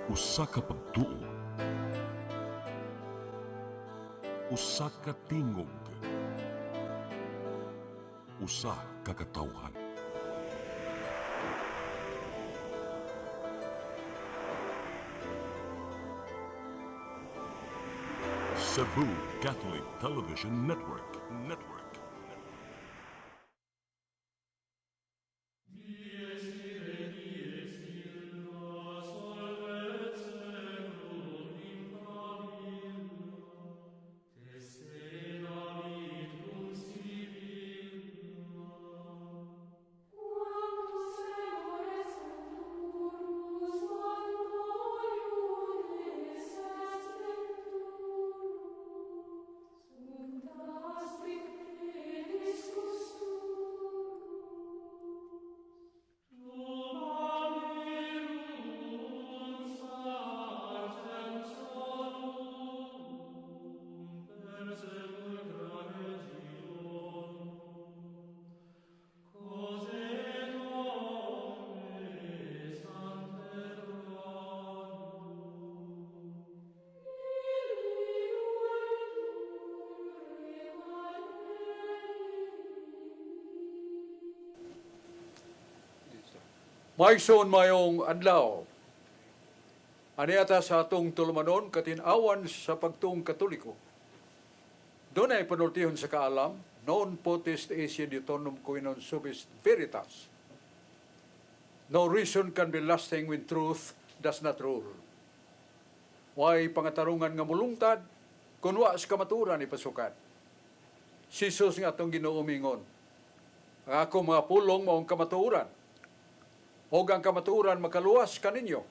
Usa ka pagtuo, usa ka tingog, usa ka katawhan. Cebu Catholic Television Network. Maigsoon mayong adlaw. Aniata sa atong tulumanon katinawan sa pagtuong Katoliko. Doon ay panultihon sa kaalam, non potest esse Deuteronomy Coenon Subis Veritas. No reason can be lasting when truth does not rule. Way pangatarungan nga mulungtad, kunwa sa kamaturan ni pasukan. Si Jesus nga atong ginuumingon. Ang ako mga pulong maong kamaturan. O ang kamaturan makaluwas kaninyo.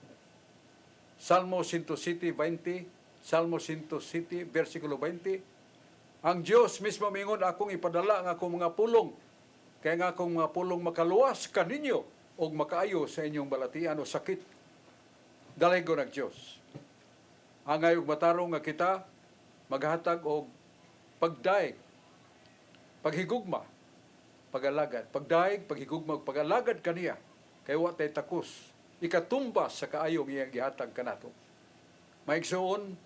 Salmo 107:20, Salmo 107, versikulo 20. Ang Diyos mismo mingon akong ipadala ang akong mga pulong. Kaya nga akong mga pulong makaluwas kaninyo o makaayo sa inyong balatian o sakit. Dalago ng Diyos. Ang ayog matarong nga kita, maghatag o pagdaig, paghigugma, pagalagad. Pagdaig, paghigugma, pagalagad kaniya. Kaya watay takos, ikatumbas sa kaayong iyang gihatag kanato. Maigsoon,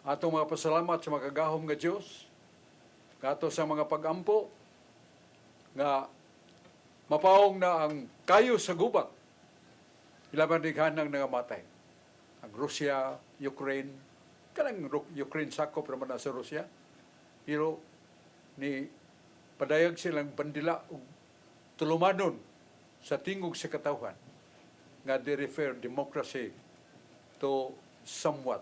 atong mga pasalamat sa mga kagahom nga Diyos, kato sa mga pagampo, nga mapaong na ang kayo sa gubat, ilaban dighanang nangamatay. Ang Russia, Ukraine, kanang Ukraine sakop naman na sa Russia, pero ni padayag silang bandila o tulumanon sa tingog sa katawhan nga they refer democracy to somewhat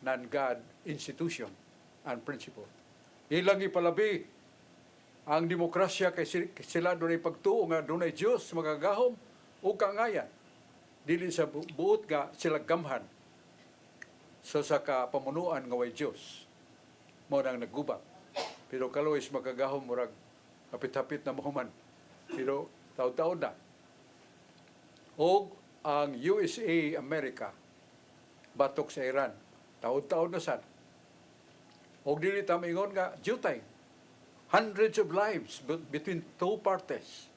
non-God institution and principle. Ilang ipalabi ang demokrasya kay sila doon ay pagtuo nga doon ay Diyos magagahom o kangayan. Dili sa buot nga sila gamhan sa kapamunuan nga way Diyos mo nang naggubat. Pero kalois magagahom murag hapit-hapit na mahuman. Pero taon-taon na. O ang USA, America, batok sa Iran, taon-taon na sad. O dili tamingon nga, jutay. Hundreds of lives between two parties.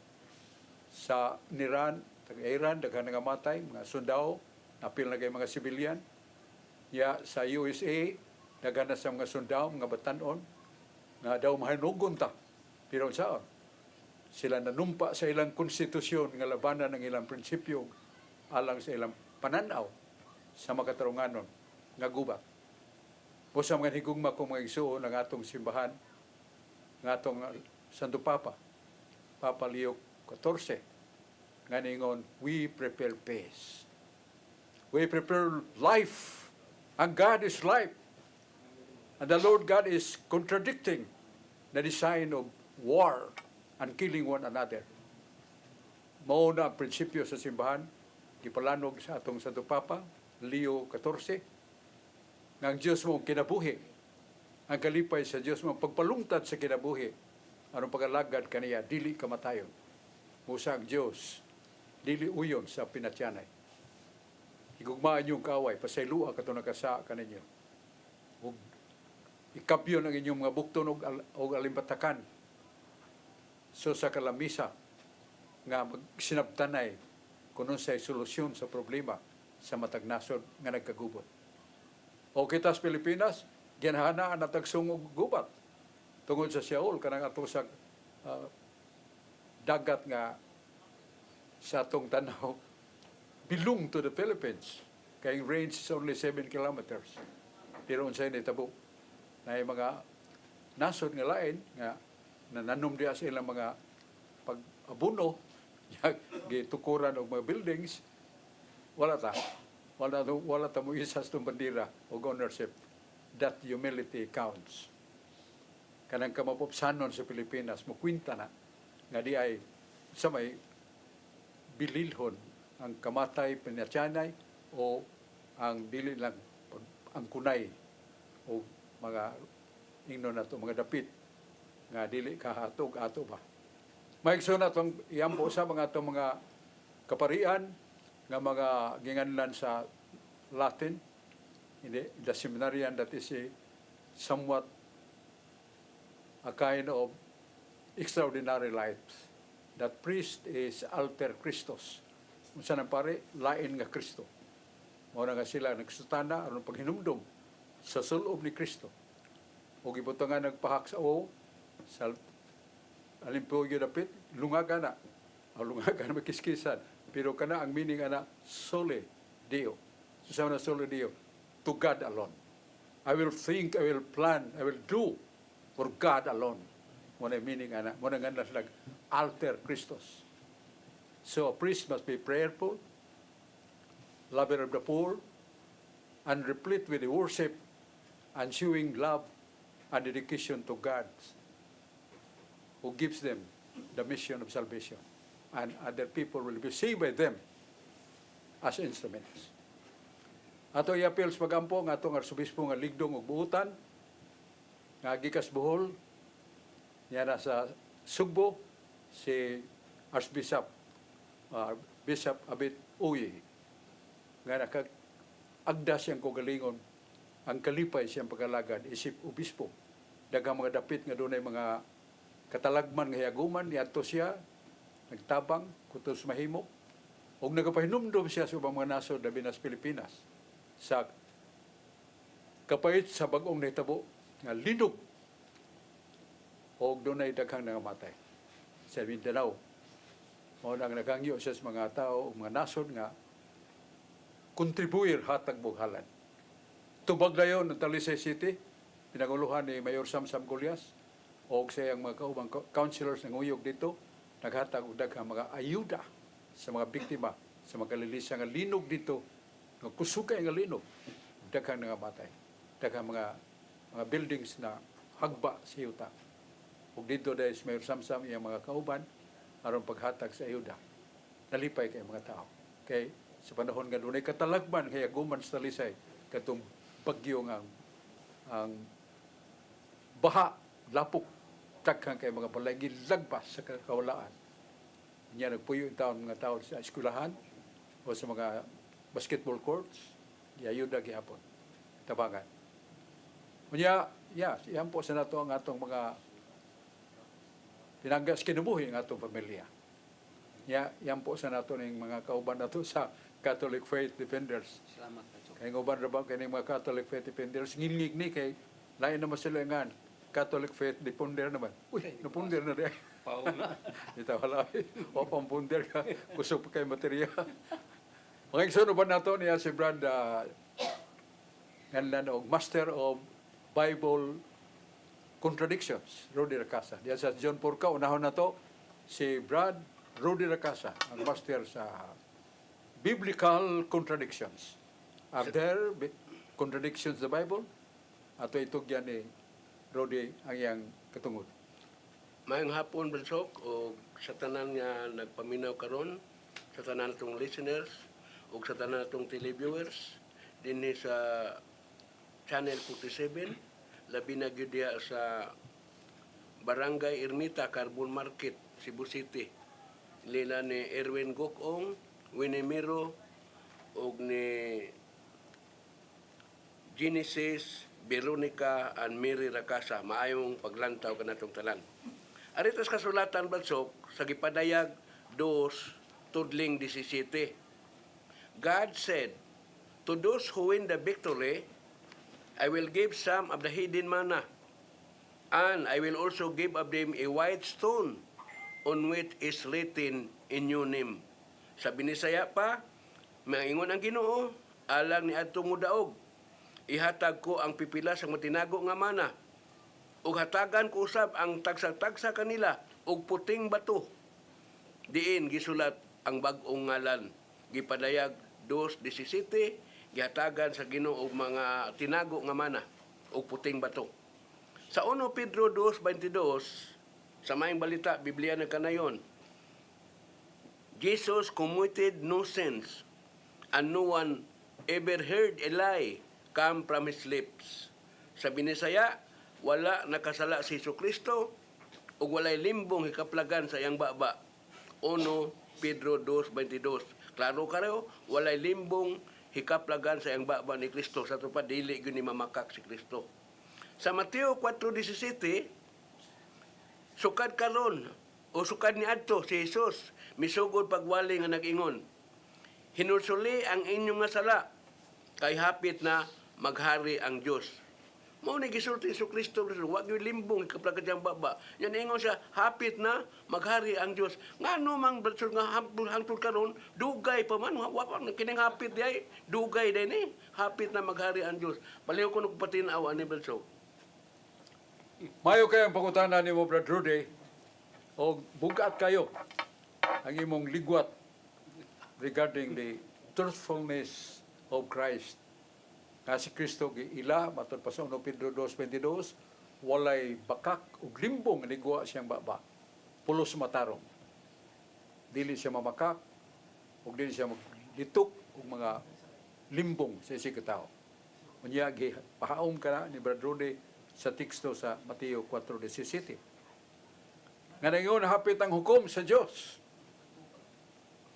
Sa Iran, daghan nga matay, mga sundao, napil na kay mga sibilyan. Ya, sa USA, daghan na sa mga sundao, mga batanon, nga daw mahinugon ta. Pero saan? Sila nanumpa sa ilang konstitusyon nga labanan ng ilang prinsipyo alang sa ilang pananaw sa makatarunganon nga gubat. O sa mga higugma kong mga igsuon ng atong simbahan, ng atong Santo Papa, Papa Leo XIV, nga ningon, we prepare peace. We prepare life. And God is life. And the Lord God is contradicting the design of war and killing one another. Mao na ang prinsipyo sa simbahan, gipalanog sa atong Santo Papa, Leo XIV, nga ang Diyos mong kinabuhi, ang kalipay sa Diyos mong pagpalungtad sa kinabuhi, anong pagalagad kaniya, dili kamatayon. Musa ang Diyos, dili uyon sa pinatyanay. Igugmaan yung kaway, pasaylua ka ito nakasa kaninyo. Ikapyon ang inyong mga bukton o alimpatakan, so sa kalamisa nga magsinabtanay kung say solusyon sa problema sa matag nasod nga nagkagubot. O kita sa Pilipinas, ginhana ang natagsungog gubat tungod sa Siaul kanang ato sa dagat nga sa atong tanaw belong to the Philippines. Kay range is only 7 kilometers. Pero unsay nitabo na mga nasod nga lain nga nananom diya sa ilang mga pag-abuno gitukuran og mga buildings wala ta mo isas tong bandera o ownership. That humility counts. Kanang kamapopsanon sa Pilipinas mo kwinta na nga di ay sa may bililhon ang kamatay pinatyanay o ang dili lang ang kunay o mga ingno na to mga dapit nga dili kahatog ato ba. Maigso na tong iyampo sa mga to mga kaparian nga mga ginganlan sa Latin, the seminarian that is somewhat a kind of extraordinary life. That priest is alter Christos. Unsa nang pare, lain nga Kristo. Mao na nga sila nagsutana aron paghinumdom sa sulob ni Kristo. O gibutangan nagpahak sa o sa alimpogyo dapit, lungaga na. Lungaga na makiskisan. Pero kana ang meaning ana sole Deo. Sa na sole Deo, to God alone. I will think, I will plan, I will do for God alone. Mo na meaning ana, mo na nga nag alter Christos. So a priest must be prayerful, lover of the poor, and replete with the worship and showing love and dedication to God who gives them the mission of salvation. And other people will be saved by them as instruments. Ato i-appeals pagampo nga atong arsobispo nga ligdong ug buutan nga gikas Bohol niya na sa Sugbo si Archbishop Bishop Abit Uyi nga agda siyang kogalingon ang kalipay siyang pagkalagad isip obispo daghang mga dapit nga dunay mga katalagman nga hiaguman niadto siya nagtabang kutos mahimo ug nagapahinumdom siya sa ubang mga nasod labi na sa Pilipinas sa kapait sa bag-ong nahitabo nga linog ug dunay daghang nangamatay sa Mindanao. Mao nang nagangyo siya sa mga tao ug mga nasod nga kontribuir hatag bughalan. Tubag dayon ng Talisay City, pinaguluhan ni Mayor Samsam Gulyas o sa iyang mga kaubang councilors ng uyog dito, naghatag og daghang mga ayuda sa mga biktima sa mga kalilisa nga linog dito, nga kusukay nga linog, daghang nangamatay, daghang mga buildings na hagba sa yuta. Ug dito dahil si Mayor Samsam iyang mga kauban aron paghatag sa ayuda. Nalipay kay mga tao. Kay sa panahon nga dunay katalagman kay aguman sa Talisay katong bagyo nga ang baha lapok daghang kay mga balay gilagpas sa kawalaan. Niya nagpuyo taon mga tao sa eskwelahan o sa mga basketball courts, giayuda gihapon. Tabangan. Unya, yan po sa nato ang atong mga pinanggas kinubuhi ng atong pamilya. Yan po sa nato ng mga kauban nato sa Catholic Faith Defenders. Salamat ka, Chok. Kaya uban ra ba kay mga Catholic Faith Defenders ngilngig ni kay lain naman sila nga Catholic Faith Defender naman. Uy, napunder na rin. Pao na. Ito wala. O pampunder ka. Kusog pa kay materiya. Mga igsoon ba nato niya si Brad nganlan og Master of Bible Contradictions, Rudy Racasa. Diyan sa John Porca, unahon na to, si Brad Rudy Racasa, ang master sa Biblical Contradictions. Are there contradictions in the Bible? Ato itog yan ni Rudy ang iyang katungod. Mayong hapon, Balsok, o sa tanan nga nagpaminaw karon, sa tanan itong listeners, o sa tanan itong televiewers, din sa Channel 47, labi na gyud diha sa Barangay Ermita, Carbon Market, Cebu City. Lila ni Erwin Gokong, Winnie Miro, o ni Genesis, Veronica, and Mary Racasa. Maayong paglantaw ka natong talan. Aritas kasulatan, Bansok, sa gipadayag 2, tudling 17. God said, To those who win the victory, I will give some of the hidden manna, and I will also give of them a white stone on which is written a new name. Sa Binisaya pa, maingon ang Ginoo, alang ni adtong mudaog, ihatag ko ang pipila sa matinago nga mana, ug hatagan ko usab ang tagsa-tagsa kanila og puting bato. Diin gisulat ang bag-ong ngalan. Gipadayag 2:17, gihatagan sa Ginoo og mga tinago nga mana og puting bato. Sa 1 Pedro 2:22, sa maayong balita, Biblia na kanayon, Jesus committed no sins, and no one ever heard a lie come from his lips. Sa Binisaya, wala nakasala si Jesucristo ug walay limbong hikaplagan sa iyang baba. 1 Pedro 2:22. Klaro kayo, walay limbong hikaplagan sa iyang baba ni Kristo sa tupad dili gyud ni mamakak si Kristo. Sa Mateo 4:17, sukad karon o sukad ni adto si Jesus misugod pagwali nga nag-ingon, hinulsuli ang inyong nga sala kay hapit na maghari ang Dios. Mao ni gisulti si Kristo, wa gyud limbong kaplagat yang baba. Yan ingon siya, hapit na maghari ang Dios. Ngano mang balsod nga hangtod karon, dugay pa man, wa pa kining hapit day, dugay day ni, hapit na maghari ang Dios. Baliw ko nung patinaw ani balsod. Mayo kayong pangutanan ni mo, Brad Rudy, o bugat kayo ang imong ligwat regarding the truthfulness of Christ. Nga si Kristo giila matod pa sa 1 Pedro 2:22, walay bakak ug limbong nga nigwa siyang baba. Pulos matarong. Dili siya mamakak ug dili siya maglitok og mga limbong sa isig katao. Unya pahaom ka na ni Brad Rudy sa teksto sa Mateo 4:17. Nga nangyong hapit ang hukom sa Dios.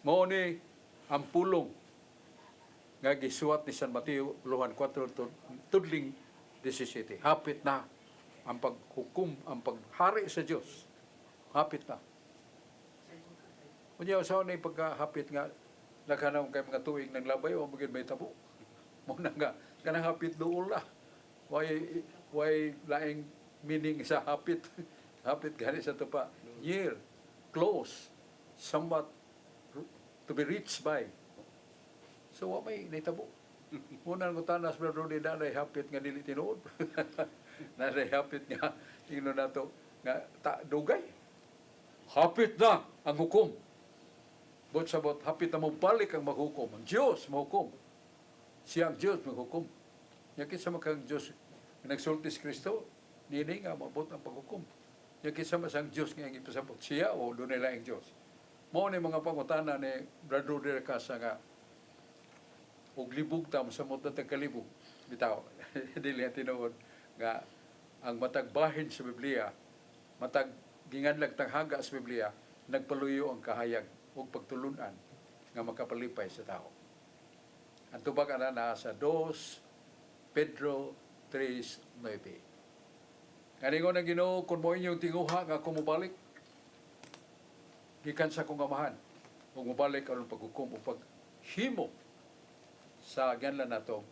Mao ni ang pulong nga gisuwat ni San Mateo 4 tudling 17. Hapit na ang paghukom, ang paghari sa Dios. Hapit na. Kunya usaw na pagkahapit nga naghanap kay mga tuig ng labay o magid may tabo. Mo na nga kanang hapit duol na. Why laing meaning sa hapit. Hapit gani sa tupa. Year, close, somewhat to be reached by. So, wa may naitabo. Muna ng tanas, Brother Rudy, na hapit nga dili tinuod. Na hapit nga, tingnan na to, nga dugay. Hapit na ang hukom. But sabot, hapit na mo balik ang maghukom. Ang Diyos maghukom. Siya ang Diyos maghukom. Yakit sa makang Diyos, nagsulti si Kristo, nini nga mabot ang paghukom. Yakit sa masang Diyos nga ang ipasabot. Siya o doon nila ang Diyos. Mao ni mga pangutana ni Brother Rudy Recasa nga, ug libog tam sa moto kalibog bitaw dili tinuod nga ang matag bahin sa Biblia, matag ginganlag tanghaga sa Biblia, nagpaluyo ang kahayag ug pagtulunan nga makapalipay sa tao. Ang tubag ana na sa 2 Pedro 3:9. Kaningon ang Ginoo, kun mo inyong tinguha nga kumubalik gikan sa kong amahan ug mobalik aron paghukom ug paghimo sa ganlan nato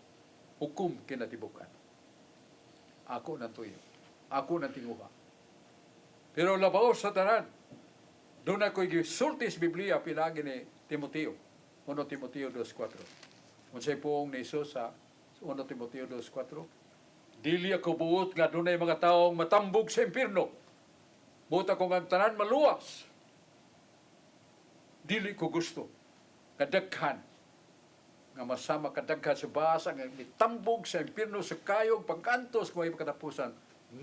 hukom kinatibukan. Ako nang tuyo. Ako nang tinguha. Pero labaw sa tanan, doon ako'y gisulti sa Biblia pinagi ni Timoteo. 1 Timoteo 2:4. Unsay poong ni Jesus sa 1 Timoteo 2:4. Dili ako buot nga doon ay mga taong matambog sa impyerno. Buot ako nga tanan maluwas. Dili ko gusto kadaghan nga masama kadaghan sa basa nga mitambog sa impyerno sa kayog pagkantos kung ay katapusan.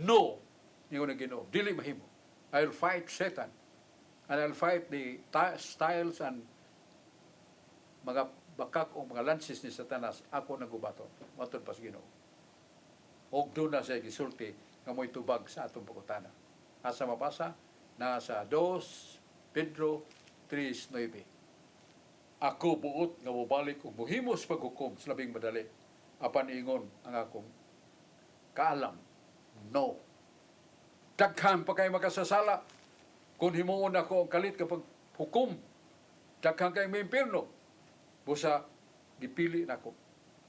No, niyo na Ginoo, dili mahimo. I'll fight Satan and I'll fight the styles and mga bakak o mga lances ni Satanas. Ako nagubaton matod pas Ginoo. Og doon na siya gisulti nga mo'y tubag sa atong pagkutana. Asa mapasa na sa 2 Pedro 3:9. Ako buot nga mobalik ug mohimos paghukom sa labing madali. Apan ingon ang akong kaalam. No. Daghan pa kay makasasala kung himuon ako ang kalit kapag hukom. Daghan kay may impyerno. Busa gipili nako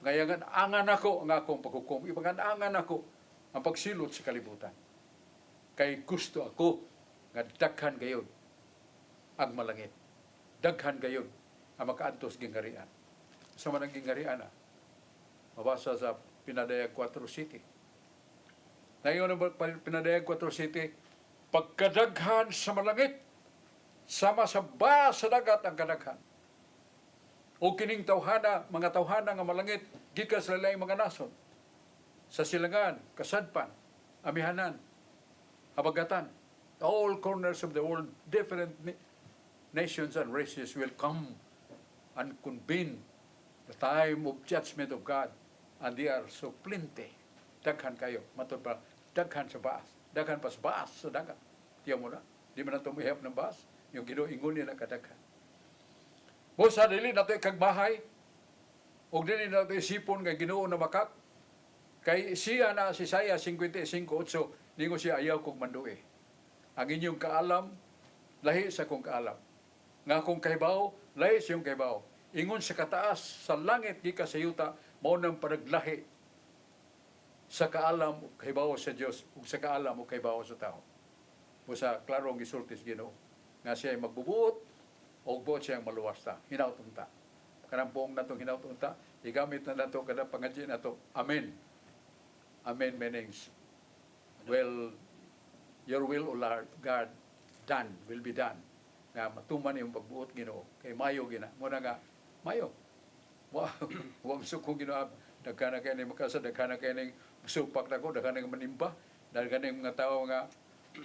Ngayon, angan ako ang akong paghukom. Ipangan-angan ako ang pagsilot sa kalibutan. Kay gusto ako nga daghan gayon ang malangit. Daghan gayon ang makaantos gingarian. Sa manang gingarian na, mabasa sa Pinadayag 4:7. Ngayon ang Pinadayag 4:7, pagkadaghan sa malangit, sama sa ba sa dagat ang kadaghan. O kining tawhana, mga tawhana nga malangit, gikan sa laing mga nason. Sa silangan, kasadpan, amihanan, habagatan, all corners of the world, different nations and races will come and convene the time of judgment of God. And they are so plenty. Daghan kayo. Matod pa, daghan sa baas. Daghan pa sa baas sa dagat. Tiyan mo na. Di man na tumihap ng baas. Yung ginuingon niya na kadaghan. Busa, dili nato ikagbahay. O dili nato isipon nga Ginoo na makak. Kay siya na si Isaiah 55:8, ningo siya ayaw kong manduwi. Ang inyong kaalam, lahi sa kong kaalam. Nga kong kahibaw, lahi sa iyong kahibaw. Ingon sa kataas, sa langit, di ka sa yuta, mao nang panaglahi sa kaalam o kahibaw sa Dios ug sa kaalam o kahibaw sa tao. Busa, klaro ang gisultis Ginoo. Nga siya ay magbubuot, o buot siyang maluwas ta. Hinauton ta. Kanang buong natong hinauton ta, igamit na nato kada pangadji nato. Amen. Amen meanings, well, your will, O Lord God, done, will be done. Nga matuman yung pagbuot Ginoo. Kay mayo gina. Muna nga, mayo. Wow. Huwag sukong Ginoo. Daghan na kayo ni makasa, daghan na kayo ni supak na ko, daghan na manimba, daghan na mga tao nga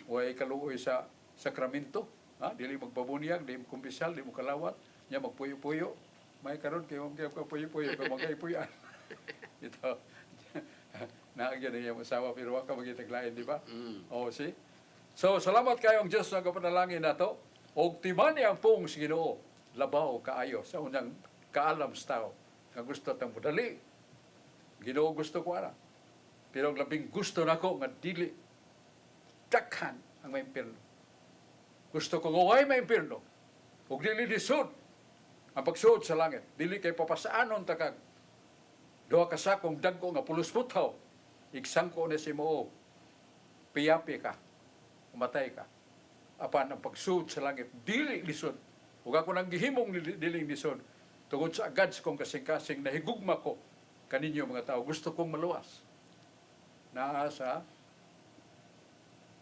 way kaluoy sa sakramento. Ha? Dili magbabunyag, dili kumpisal, dili mo kalawat, niya magpuyo-puyo. May karon kayo magpuyo-puyo, kung magkaipuyan. Ito. Naagyan niya yung asawa, pero waka magitaglain, di ba? O, see? So, salamat kayong Diyos na kapanalangin na to. O timan niya ang pong si Ginoo, labaw kaayo sa unang kaalam sa tao. Nga gusto tang budali. Ginoo gusto ko ana. Pero ang labing gusto nako nga dili takhan ang may impierno. Gusto ko nga may impierno. Ug dili lisod ang pagsuod sa langit. Dili kay papasaanon takag duha ka sakong dagko nga pulos puthaw. Igsangko na si mo, piyapi ka, umatay ka. Apan ang pagsuod sa langit, dili lisod. Ug ako nang gihimong dili lisod. Tungod sa agad sa kong kasing-kasing, nahigugma ko kaninyo mga tao. Gusto kong maluwas. Naa sa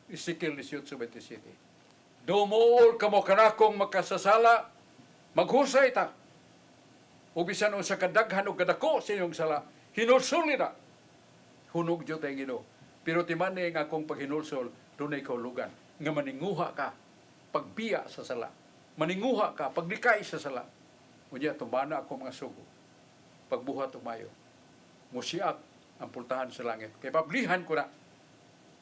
Ezekiel 18:27. Dumol kamo kanakong makasasala, maghusay ta. O bisan sa kadaghan o kadako sa inyong sala, hinulsol na. Hunog Diyo tayo Ginoo. Pero timan na yung akong paghinulsol, doon ay kaulugan. Nga maninguha ka, pagbiya sa sala. Maninguha ka, paglikay sa sala. Unya, tumana ako mga sugo. Pagbuhat umayo. Musiak ang pultahan sa langit. Kaya pablihan ko na,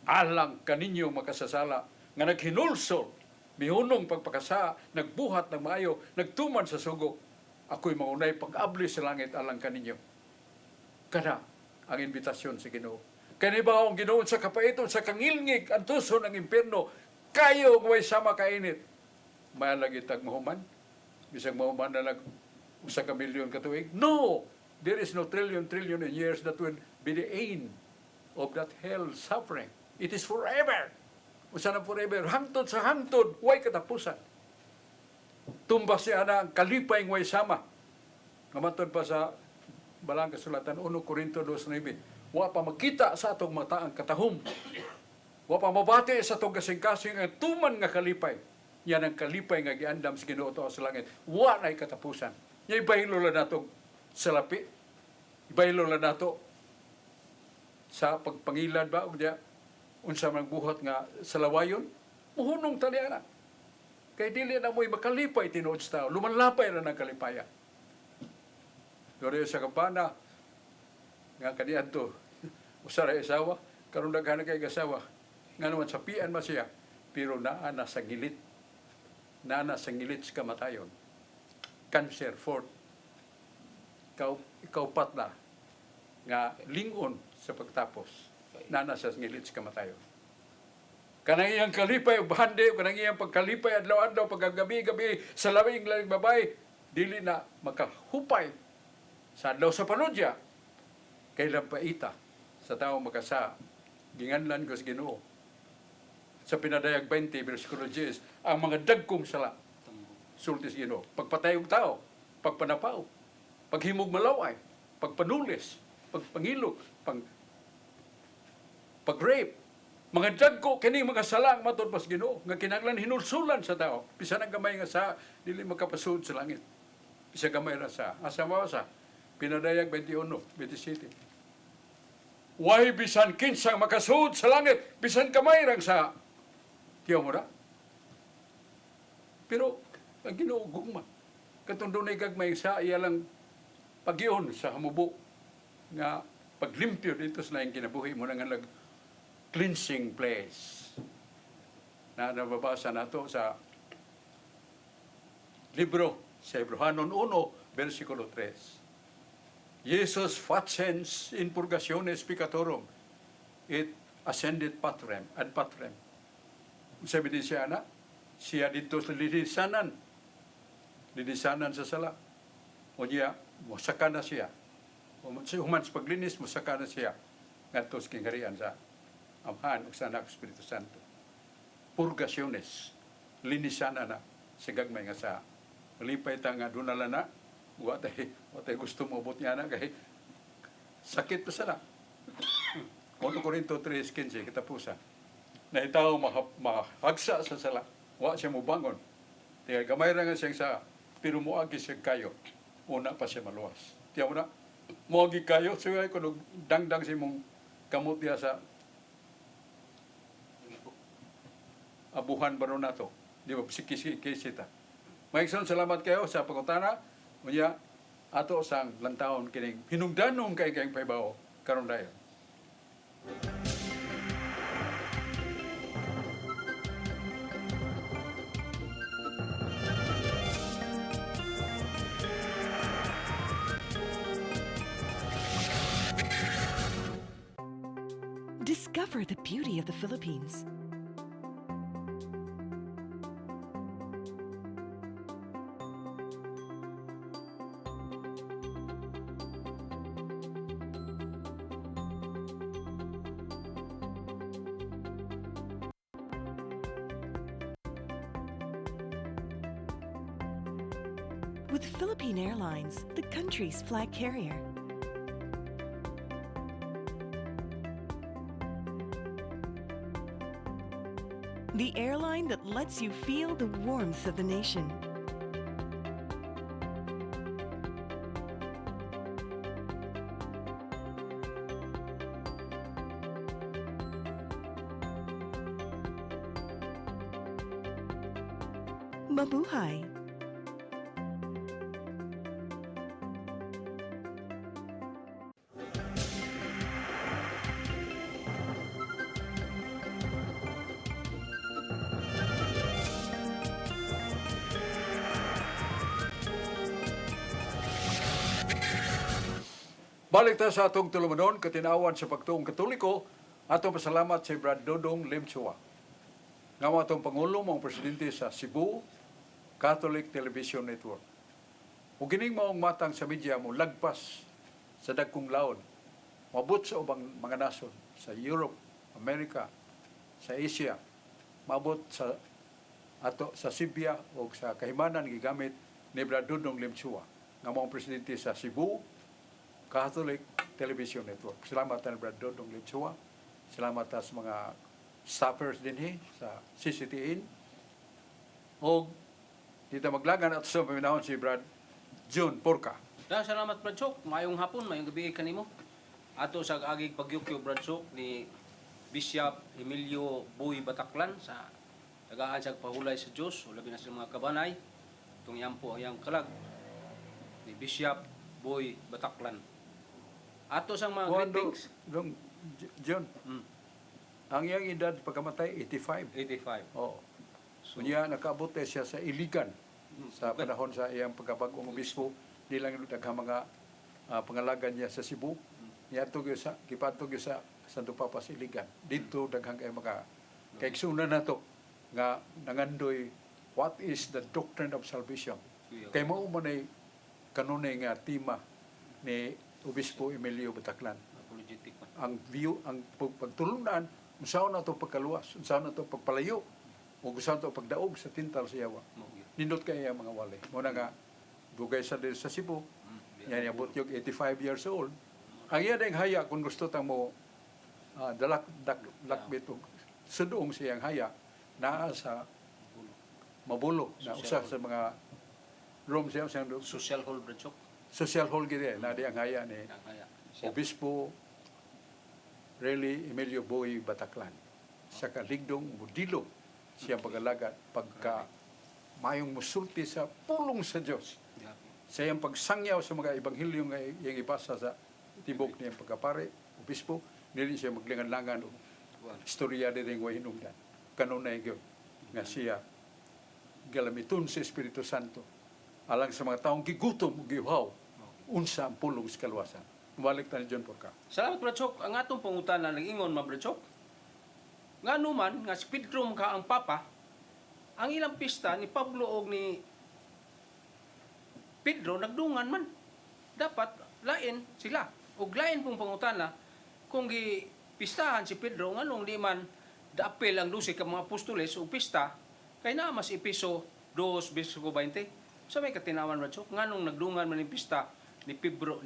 alang kaninyo makasasala, nga naghinulsol, mihunong pagpakasa, nagbuhat ng maayo, nagtuman sa sugo, ako'y maunay pag-abli sa langit alang kaninyo. Kada ang imbitasyon sa Ginoo. Kanibaw ang Ginoo sa kapaiton, sa kangilngig, ang tuson ng impierno, kayo may sama kainit. Malagi tag mahuman, bisag mahuman na usa ka milyon ka tuig. No! There is no trillion in years that will be the end of that hell suffering. It is forever. Usa na forever. Hangtod sa hangtod, way katapusan. Tumbas siya na ang kalipay ng way sama. Namatod pa sa balang kasulatan 1 Corinto 2:9. Wa pa makita sa atong mata ang katahom. Wa pa mabati sa atong kasing-kasing ang tuman nga kalipay. Yan ang kalipay nga giandam sa Ginoo sa langit. Wa na'y katapusan. Nya ibaylo la nato salapi. Ibaylo la nato sa pagpangilan ba unya unsa man buhat nga salawayon. Muhunong taliana. Kay dili na mo'y makalipay tinuod sa tao. Lumanlapay na ng kalipayan. Dore sa kampana, nga kaniyan to, usara isawa, karon daghan kay gasawa, nga naman sapian man siya, pero naa na sa gilit. Naa na sa gilit sa kamatayon. Cancer, fourth. Ikaw pat na, nga lingon sa pagtapos. Naa na sa gilit sa kamatayon. Kanang iyang kalipay, bahandi, kanang iyang pagkalipay, adlaw-adlaw, pagkagabi-gabi, sa labing babae, dili na makahupay sa adlaw sa panudya, kailan paita sa tao makasa, ginganlan ko sa Ginoo. Sa pinadayag 20, versikulo 10, ang mga dagkong sala, sulti sa Ginoo. Pagpatayong tao, pagpanapaw, paghimog malaway, pagpanulis, pagpangilog, pag-rape, mga dagko kini mga sala ang matod pas Ginoo nga kinahanglan hinulsulan sa tao. Bisan ang gamay nga sa dili makapasud sa langit. Bisan gamay ra sa asa mawasa pinadayag 21, 27. Why bisan kinsang makasud sa langit, bisan kamay rang sa tiyaw mo na. Pero ang Ginoo gugma. Katong dunay gagmay sa iya lang pagyon sa hamubo nga paglimpyo dito sa laing kinabuhi mo na nga cleansing place na nababasa nato sa libro sa Hebrehanon 1, versikulo 3. Jesus facens in purgationes peccatorum it ascended patrem ad patrem. Sabi din siya na, siya dito sa lilisanan sa sala. O niya, musaka na siya. Human sa paglinis, musaka na siya. Ngantos kingharian sa Amahan ug sa Anak Espiritu Santo. Purgaciones, linisanan na sa gagmay nga sa malipay ta nga dunala na, watay gusto mo abot niya na, kay sakit pa sana. 1 Corinto 3:15, katapusan. Na itaw mahagsa sa sala, wa siya mo bangon. Tiya gamay ra nga siya sa pero moagi siya kayo. Una pa siya maluwas. Tiya mo na, moagi kayo, so ay kuno dangdang si mong kamot diya sa abuhan ba ron nato? Di ba? Sikisita. Maigsoon, salamat kayo sa pagutana. Unya, ato sang lantawon kining hinungdanong kay kayong paibaw karon dayon. Discover the beauty of the Philippines. With Philippine Airlines, the country's flag carrier. The airline that lets you feel the warmth of the nation. Mabuhay! Balik ta sa atong tulumanon, katinawan sa pagtuong Katoliko, atong pasalamat sa Brad Dodong Limchua. Nga mo atong Pangulo, mga Presidente sa Cebu Catholic Television Network. O gining maong matang sa media mo, lagpas sa dagkong laon, mabot sa ubang mga nason, sa Europe, America, sa Asia, mabot sa ato sa Sibya o sa kahimanan gigamit ni Brad Dodong Limchua, nga mga Presidente sa Cebu Catholic Television Network. Salamat na Brad Dodong Limchua. Salamat sa mga staffers din sa CCTN. O dito maglagan at sa paminahon si Brad June Porca. Salamat Bradsok, mayong hapon, mayong gabi kanimo. Ato sa agig pagyukyo Bradsok ni Bishop Emilio Boy Bataklan sa tagaan sa pahulay sa Dios, o labi na sa mga kabanay. Itong yampo ang kalag ni Bishop Boy Bataklan. Ato sang mga greetings. John, ang iyang edad pagkamatay, 85. 85. Oo. So, niya nakaabot siya sa Iligan sa panahon sa iyang pagkabagong obispo. Di lang daghang mga pangalagan niya sa Cebu. Niya kipatog sa Santo Papa sa Iligan. Dito daghang kay mga kaigsunan nato nga nangandoy what is the doctrine of salvation. Kay mao man ay kanunay nga tema ni Obispo Emilio Bataclan. Apologetic pa. Ang view, ang pagtulunan, unsaon na ito pagkaluwas, unsaon na ito pagpalayo, o unsaon na ito pagdaog sa tintal sa Yawa. Mao gyud. Nindot kaya mga wali. Muna nga, dugay sa diri sa Cebu, yan yung butyog 85 years old. Ang yan ang haya, kung gusto tang mo lakbit o sudong siyang haya, naa sa Mabulo, na usa sa mga room siya, Social hall Bradshaw. social hall gid na di ang haya ni Kaya siya Obispo Rely Emilio Boy Bataclan. Sa kaligdong budilo siyang pag-alagat pagka mayong musulti sa pulong sa Dios. Sa iyang pagsangyaw sa mga ebanghelyo nga iyang ipasa sa tibok niyang pagkapare, obispo, nili siya maglingan-langan o istorya din ng hinungdan. Kanunay gyud nga siya galamiton sa Espiritu Santo alang sa mga taong gigutom ug giuhaw unsa ang pulong sa kaluwasan. Balik ta ni John Porca. Salamat Bradshaw. Ang atong pangutana nag-ingon ma Bradshaw. Ngano man nga si Pedro ka ang papa, ang ilang pista ni Pablo og ni Pedro nagdungan man. Dapat lain sila. Og lain pong pangutana kung gipistahan si Pedro nganong di man daapel ang 12 ka mga apostoles o pista kay naa mas Epeso 2:20. Sa may katinawan Bradshaw nganong nagdungan man ni pista ni Pedro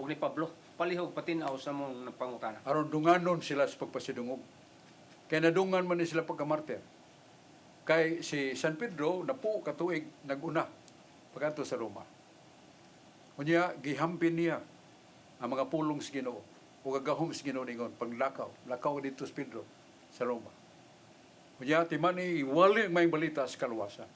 ug ni Pablo palihog patinaw sa mong pangutana. Aron dunganon sila sa pagpasidungog. Kaya nadungan man ni sila pagkamartir. Kay si San Pedro napuo ka tuig naguna pagadto sa Roma. Unya gihampin niya ang mga pulong sa Ginoo o gagahom sa Ginoo ningon lakaw dito sa Pedro sa Roma. Unya timani wali may balita sa kaluwasan.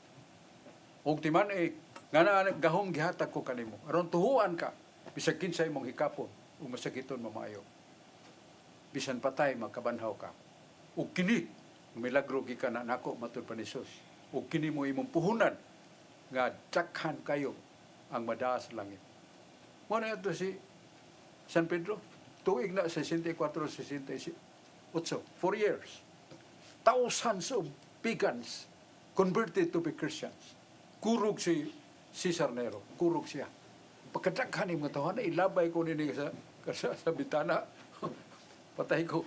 Og timani nga na gahom gihatag ko kanimo aron tuhuan ka bisag kinsay mong hikapon ug masakiton mamayo. Bisan patay magkabanhaw ka. Ug kini milagro gikan na nako matud pa ni Jesus. Ug kini mo imong puhunan nga daghan kayo ang madaas sa langit. Mo na ito si San Pedro tuig na 64-68 4 years. Thousands of pagans converted to be Christians. Kurog si Cesar Nero, kurog siya. Pagkadaghan ni mga tawanan, ilabay ko nini sa bitana. Patay ko.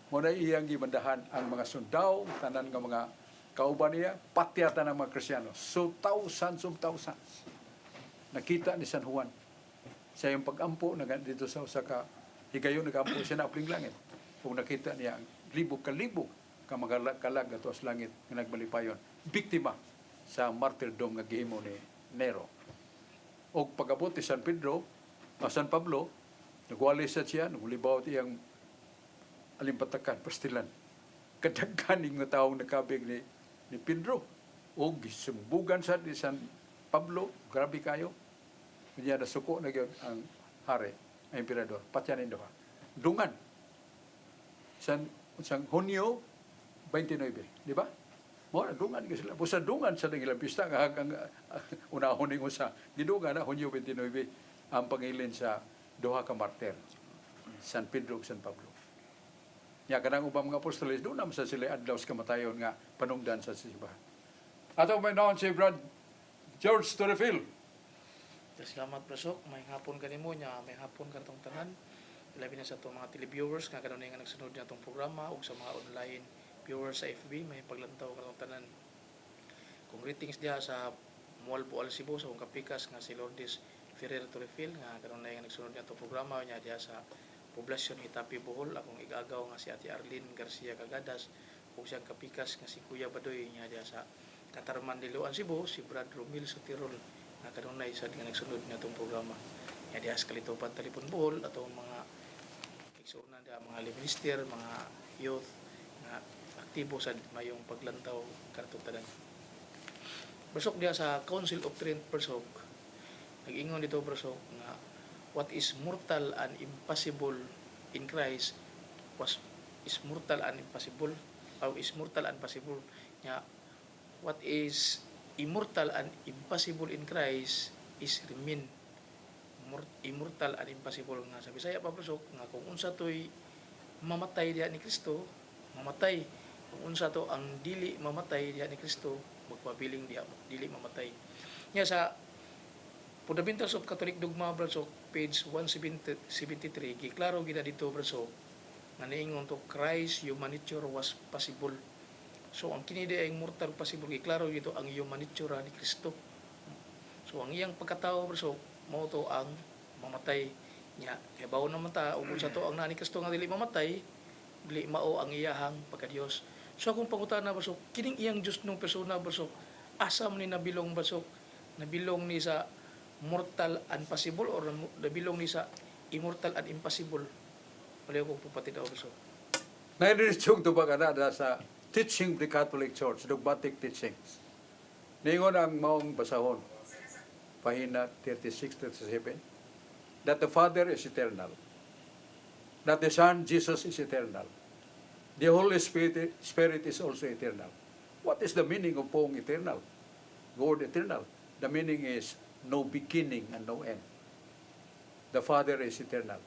Muna iyang gimandahan ang mga sundaw, tanan nga mga kauban niya, patyatan ng mga Kristyano. So thousands of thousands. Nakita ni San Juan sa iyong pag-ampo na dito sa Osaka, higayon nag-ampo siya na apling langit. Kung nakita niya ang libo-kalibo ka mga kalag ato sa langit nga nagbalipayon, biktima sa martyrdom nga gihimo ni Nero. O pag-abot ni San Pedro, San Pablo, nagwali sa siya, nagulibaw iyang alimpatakan, pastilan. Kadaghaning nga taong nakabig ni Pedro. O gisumbugan sa ni San Pablo, grabe kayo. Kanya nasuko na yun ang hari, ang emperador, patyan indo ha. Dungan. Sang Hunyo 29, di ba? Mo dungan ka sila. Busa dungan sa ilang pista nga hanggang unahon ning usa. Gidungan na Hunyo 29 ang pangilin sa duha ka martir. San Pedro ug San Pablo. Nya kanang ubang mga apostoles doon naman sa sila adlaw sa kamatayon nga panungdan sa simbahan. Ato may naon si Brad George Torrefil. Salamat Brasok, may hapon kanimo nya, may hapon kanitong tanan. Labi na sa itong mga televiewers nga kanunay nga nagsunod na itong programa ug sa mga online viewers sa FB, may paglantaw kanitong tanan. Kung greetings diha sa Mualbo Alcibo sa akong kapikas nga si Lourdes Ferrer Torrefil nga kanunay nga nagsunod na itong programa nya diha sa poblasyon Itapi Bohol, akong igagaw nga si Ate Arlene Garcia Cagadas ug siyang kapikas nga si Kuya Badoy nya diha sa Katarman Diluan Cebu, si Brad Romil Sutirol nga kanunay sa nga nagsunod na itong programa. Nya diha sa Kalitupan Talipon Bohol atong mga igsuonan diha mga minister, mga youth nga aktibo sa mayong paglantaw kanatong tanan. Brasok diha sa Council of Trent Brasok, nag-ingon dito Brasok nga what is mortal and impossible in Christ is mortal and impossible is mortal and possible nya what is immortal and impossible in Christ is remain immortal and impossible nga sa Bisaya pa Brasok nga kung unsa toy mamatay diha ni Kristo mamatay kung unsa to ang dili mamatay diha ni Kristo magpabiling diha dili mamatay nya sa Fundamentals of Catholic Dogma, Bradsok, page 173, giklaro gina dito, Bradsok, nga niingon to, Christ human nature was possible. So ang kini ay mortal possible, giklaro dito ang human nature ni Kristo. So ang iyang pagkatao, Bradsok, mao to ang mamatay niya. Kaya bawo naman ta, ug sa to ang na ni Kristo nga dili mamatay, dili mao ang iyahang pagka-Dios. So akong pangutana, Bradsok, kining iyang Dios nung persona, Bradsok, asa man ni nabilong, Bradsok, nabilong ni sa mortal and possible or nabilong ni sa immortal and impossible. Palayo ko po pati daw, Bradsok. Nainiritsong ito ba sa teaching of the Catholic Church, dogmatic teachings. Ningon ang maong basahon, pahina 36-37, that the Father is eternal, that the Son, Jesus, is eternal. The Holy Spirit is also eternal. What is the meaning of pong eternal? Word eternal. The meaning is no beginning and no end. The Father is eternal.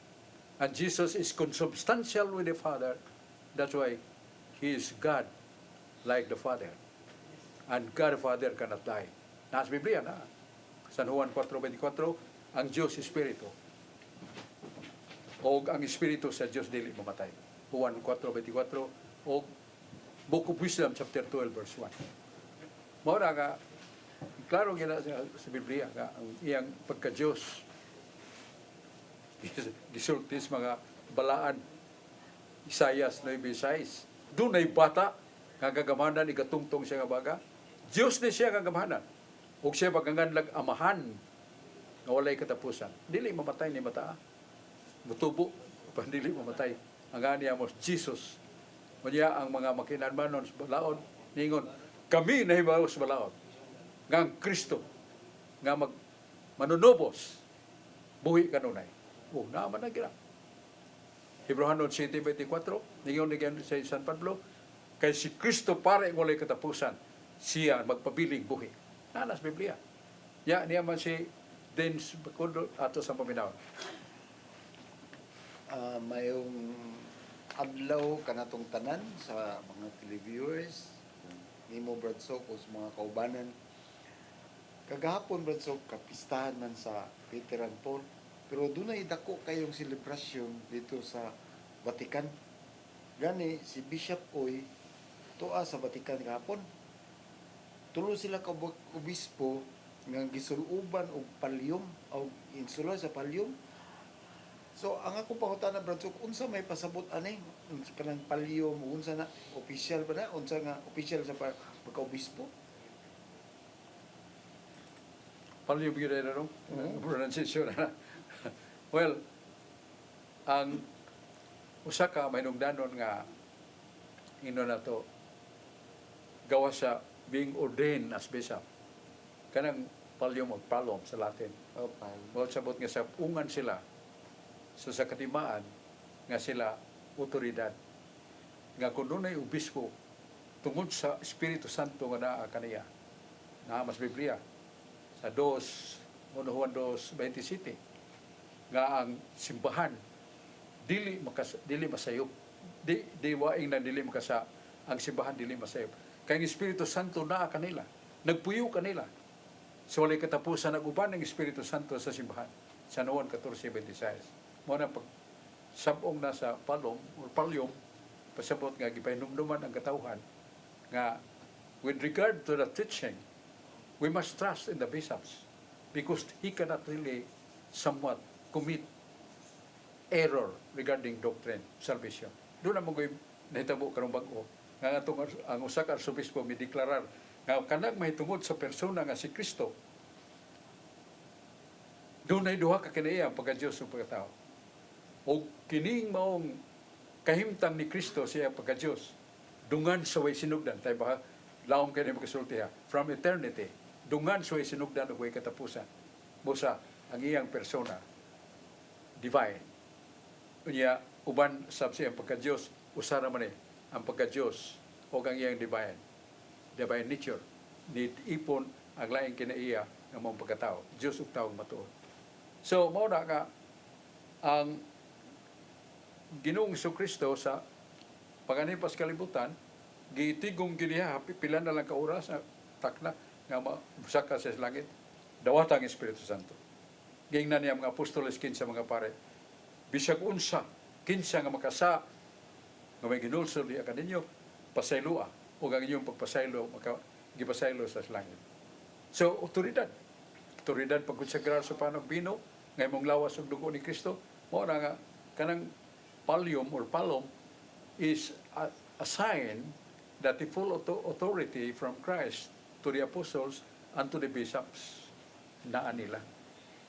And Jesus is consubstantial with the Father. That's why He is God like the Father. And God the Father cannot die. Nasa Biblia na. San Juan 4:24, ang Diyos Espiritu. O ang Espiritu sa Diyos dili mamatay. Juan 4:24 o Book of Wisdom chapter 12 verse 1. Mao na nga klaro gina sa Biblia nga ang iyang pagka-Diyos gisultis mga balaan Isaias 9:6. Dunay bata nga gagamanan igatungtong siya nga baga. Diyos ni siya gagamanan. Ug siya paganganlag amahan nga walay katapusan. Dili mamatay ni mata. Mutubo pa dili mamatay. Ang ganiya mo Jesus. Unya ang mga makinanmanon sa balaod ningon kami nahibaw sa balaod nga ang Kristo nga manunubos buhi kanunay. Oh, naman na gina. Hebrehanon 7:24, ningon ni sa San Pablo, kay si Kristo pare walay katapusan, siya magpabiling buhi. Nanas Biblia. Ya, niya man si Dens Bakundo ato sa paminaw. Mayong adlaw kanatong tanan sa mga televiewers, nimo Bradsok o sa mga kaubanan. Kagahapon Bradsok, kapistahan man sa Veteran Paul, pero dunay dako kayong selebrasyon dito sa Vatican. Gani si Bishop Oy tuwa sa Vatican kahapon. Tulo sila ka obispo nga gisuluban og palyum o insulo sa palyum. So ang ako pangutana Bradsok, unsa may pasabot ani kanang palyum, unsa na official ba na, unsa nga official sa pagka-obispo? Palyum gyud na no? Pronunciation na. Well, ang usa ka mahinungdanon nga ino na to gawa sa being ordained as bishop. Kanang palyum o palom sa Latin. Well, sabot nga sa ungan sila. So sa katimaan nga sila otoridad. Nga kung doon ay obispo tungod sa Espiritu Santo nga naa kaniya. Na mas Biblia sa 1 Juan 2:27 nga ang simbahan dili masayop. Di waing na dili makasa ang simbahan dili masayop. Kay ang Espiritu Santo naa kanila. Nagpuyo kanila. So walay katapusan nag-uban ng Espiritu Santo sa simbahan. Sa Juan 14:26. Mo na pag sabong na sa palom o palyom, pasabot nga gipahinumduman ang katawhan nga with regard to the teaching, we must trust in the bishops because he cannot really somewhat commit error regarding doctrine, salvation. Doon na mga nahitabo karong bag-o nga ang usa ka arsobispo mideklarar nga kanang mahitungod sa persona nga si Kristo. Doon ay duha ka kinaiya ang pagka-Diyos ng pagkatao. O kining maong kahimtang ni Kristo siya pagka-Diyos. Dungan sa way sinugdan. Tayo ba, laom kayo na magkasultiha. From eternity, dungan sa way sinugdan o way katapusan. Busa, ang iyang persona, divine. Unya, uban sab siya ang pagka-Diyos, usara man ang pagka-Diyos o ang iyang divine nature. Ni ipon ang laing kinaiya ng mga pagkatao. Diyos ug taong matuod. So, mauna ka, ang Ginoong Kristo sa paganipas kalibutan, giitigong giniha, pila na lang ka oras, takna, nga masaka sa langit, dawat ang Espiritu Santo. gingnan niya mga apostoles kinsa mga pare. Bisag unsa, kinsa nga makasa nga may ginulsol diya kaninyo, pasaylua o ang inyong pagpasaylo gipasaylo sa langit. So, otoridad pagkonsagrar sa panagbino nga imong lawas og dugo ni Kristo, mao na nga kanang pallium or palom is a sign that the full authority from Christ to the apostles and to the bishops naa nila.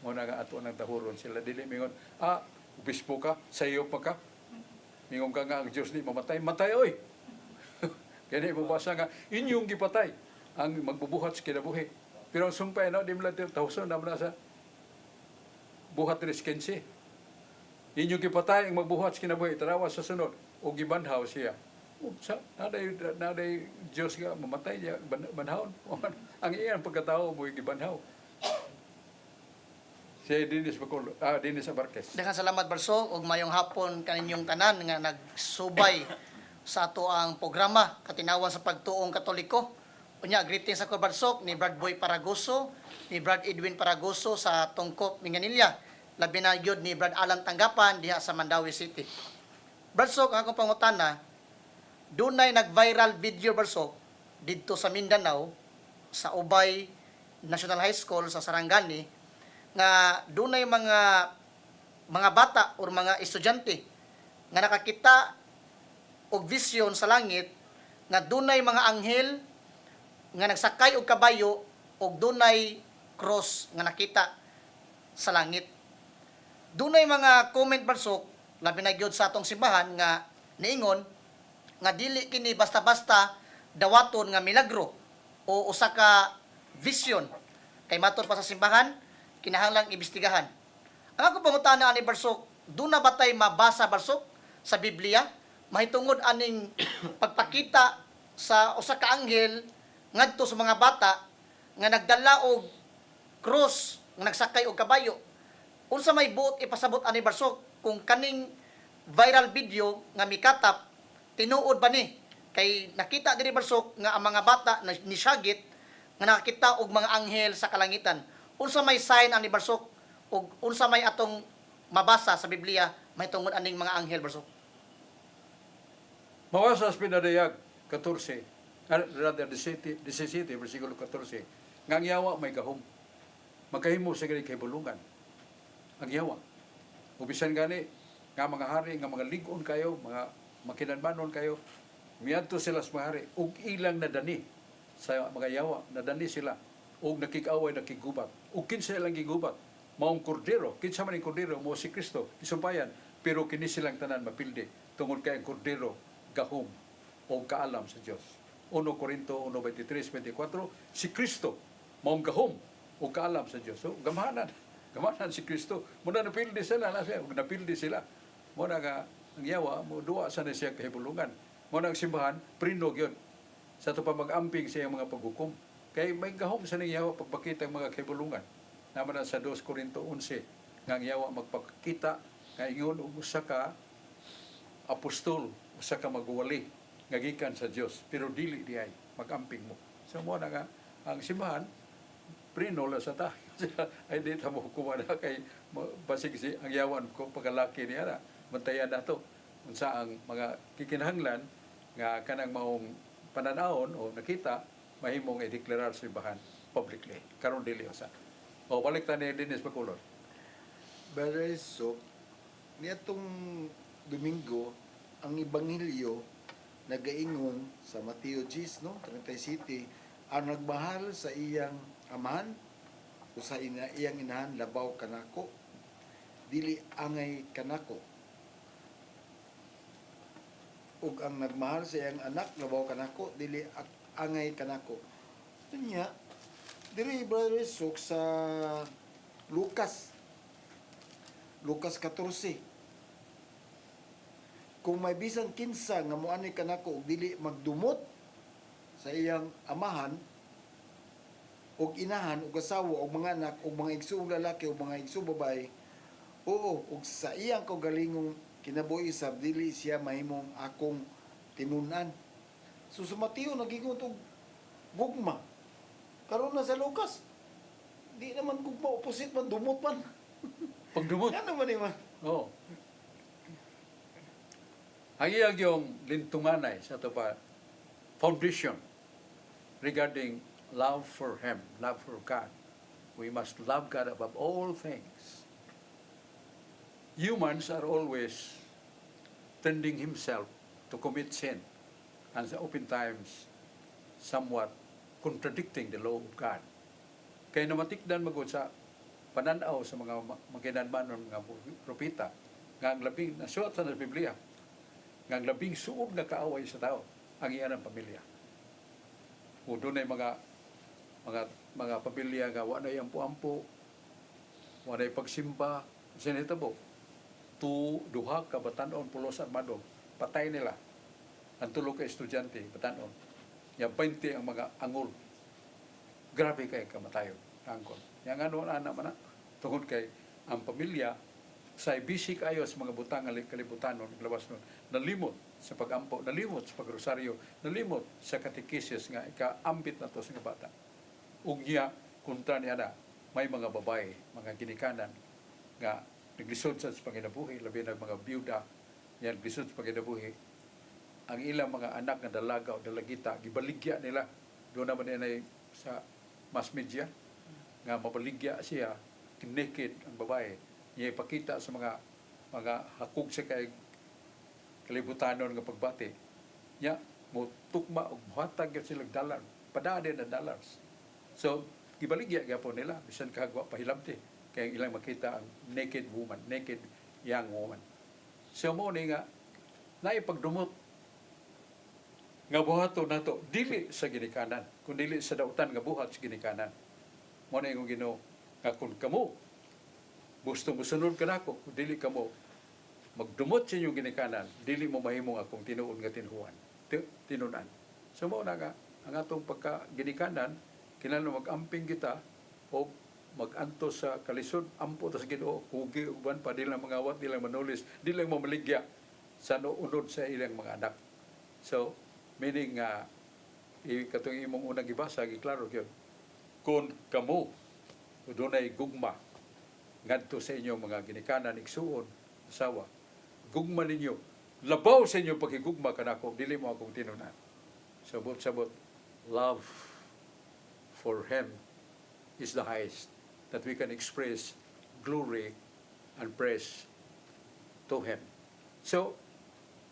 Mao na nga ato nang tahuron sila dili mingon, obispo ka, sayo pa ka. Mingon ka nga ang Dios ni mamatay, matay oy. Kaya mabasa nga inyong gipatay ang magbubuhat sa kinabuhi. Pero ang sumpay na di mula tawson na sa buhat 3:15. Inyong gipatay ang magbuhat sa kinabuhi, tarawa sa sunod o gibanhaw siya. Sa naday Dios nga mamatay niya banhawon. Ang iyang pagkatao mo gibanhaw. Si Dennis Abarques. Daghang salamat Barsok ug mayong hapon kaninyong tanan nga nagsubay sa ato ang programa katinawan sa pagtuong Katoliko. Unya greetings sa Barsok ni Brad Boy Paragoso, ni Brad Edwin Paragoso sa Tungkop Minganilla, labi na gyud ni Brad Alan Tanggapan diha sa Mandawi City. Barsok ang akong pangutana, dunay nag-viral video Barsok didto sa Mindanao sa Ubay National High School sa Sarangani nga dunay mga bata o mga estudyante nga nakakita og vision sa langit nga dunay mga anghel nga nagsakay og kabayo og dunay cross nga nakita sa langit. Dunay mga comment Barsok labi na gyud sa atong simbahan nga niingon nga dili kini basta-basta dawaton nga milagro o usa ka vision kay matud pa sa simbahan kinahanglang imbestigahan. Ang ako pangutana ani Barsok, duna ba tay mabasa Barsok sa Biblia mahitungod aning pagpakita sa usa ka anghel ngadto sa mga bata nga nagdala og cross nga nagsakay og kabayo. Unsa may buot ipasabot ani Barsok kung kaning viral video nga mikatap tinuod ba ni kay nakita diri Barsok nga ang mga bata na nisyagit nga nakakita og mga anghel sa kalangitan. Unsa may sign ani Barsok ug unsa may atong mabasa sa Biblia mahitungod aning mga anghel Barsok? Mawasas pinadayag 14, rather 17, versikulo 14, nga ang yawa may gahom. Magkahimo sa gani kay bulungan. Ang yawa. Ubisan gani, nga mga hari, nga mga ligon kayo, mga makinanmanon kayo, miadto sila sa mga hari, ug ilang nadani sa mga yawa, nadani sila, ug nakikaway, nakigubat, ug kinsa ilang gigubat, maong kordero, kinsa man ang kordero, mo si Kristo, isumpayan, pero kini silang tanan mapildi, tungod kay ang kordero, gahom, o kaalam sa Dios. 1 Corinto 1:23-24, si Kristo maong gahom o kaalam sa Dios. So gamahanan si Kristo. Muna napildi sila, napildi sila. Muna nga ang yawa mo duwa sa na siya kahibulungan. Muna ang simbahan prinog yun. Sa ito pa mag-amping siya mga paghukom. Kay may gahom sa nang yawa pagpakita ang mga kahibulungan. Naman sa 2 Corinto 11 nga ang yawa magpakita nga ingon usa ka apostol, usa ka magwali nga gikan sa Dios pero dili diay magamping mo. So mo na nga ang simbahan prinola sa ta ay di ta mo hukuman na kay basig si ang yawan ko pagkalaki niya na bantayan nato unsa ang mga kikinahanglan nga kanang maong pananawon o nakita mahimong i-deklarar sa simbahan publicly karon dili usa. O balik ta ni Dennis Bacolod. Brother so nitong Domingo ang ebanghelyo nagaingon sa Mateo 10 no 37 ang nagmahal sa iyang amahan o sa iyang inahan labaw kanako dili angay kanako ug ang nagmahal sa iyang anak labaw kanako dili angay kanako. Unya diri brother sok sa Lucas 14 kung may bisan kinsa nga moani kanako og dili magdumot sa iyang amahan og inahan og asawa og mga anak og mga igsoong lalaki og mga igsoong babae oo og sa iyang kaugalingong kinabuhi sab dili siya mahimong akong tinunan. So sa Mateo nagingon og gugma karon na sa Lucas di naman gugma opposite man dumot man Pagdumot. Ano man naman? Oo. Ang iyang yung lintunganay sa ito pa, foundation regarding love for Him, love for God. We must love God above all things. Humans are always tending himself to commit sin and oftentimes somewhat contradicting the law of God. Kaya namatikdan magod sa pananaw sa mga maginanmanon nga propeta nga ang labing nasuot sa Biblia nga ang labing suod nga kaaway sa tao ang iyan ang pamilya. O doon ay mga pamilya nga wala na ampo-ampo, wala na pagsimba, sinitabo, duha ka batanon pulos armado, patay nila. Ang tulo ka estudyante, batanon. Yang 20 ang mga angol. Grabe kay kamatayon, angkol. Yang ano na man tungod kay ang pamilya sa busy kayo sa mga butang kalibutanon, labas nun, nalimot sa pagampo, nalimot sa pagrosaryo, nalimot sa katekisis nga ikaambit na to sa bata. Ug niya, kontra niya na, may mga babae, mga ginikanan, nga naglisod sa panginabuhi, labi ng mga byuda, yan naglisod sa panginabuhi, ang ilang mga anak nga dalaga o dalagita, gibaligya nila, doon naman yan sa mass media, nga mabaligya siya, naked ang babae, niya ipakita sa mga hakog sa kay kalibutanon nga pagbati, niya, mo tukma o muhatag yun silang dalar, padade na dollars. So, gibaligya gyapon nila, bisan kagwa pahilamti, kaya ilang makita ang naked woman, naked young woman. So, mo ni nga, naipagdumot, nga buhato na to, dili sa ginikanan, kung dili sa dautan nga buhat sa ginikanan. Mo na yung Ginoo, nga kung kamo, gusto mo sunod ka nako, kung dili kamo, magdumot sa inyong ginikanan, dili mo mahimong akong tinuod nga tinuhan, tinunan. So, mo na nga, ang atong pagka-ginikanan, kinahanglan mag-amping kita, o mag-anto sa kalisod, ampo ta sa Ginoo, hugi uban pa, di lang mangawat, di lang manulis, di lang mamaligya sa unod sa ilang mga anak. So, meaning nga, katong imong unang gibasa, giklaro yun, kung kamo, doon ay gugma, ngadto sa inyong mga ginikanan, igsuon, asawa, gugma ninyo, labaw sa inyong paghigugma kanako, dili mo akong tinunan. Sabot-sabot, love for Him is the highest that we can express glory and praise to Him. So,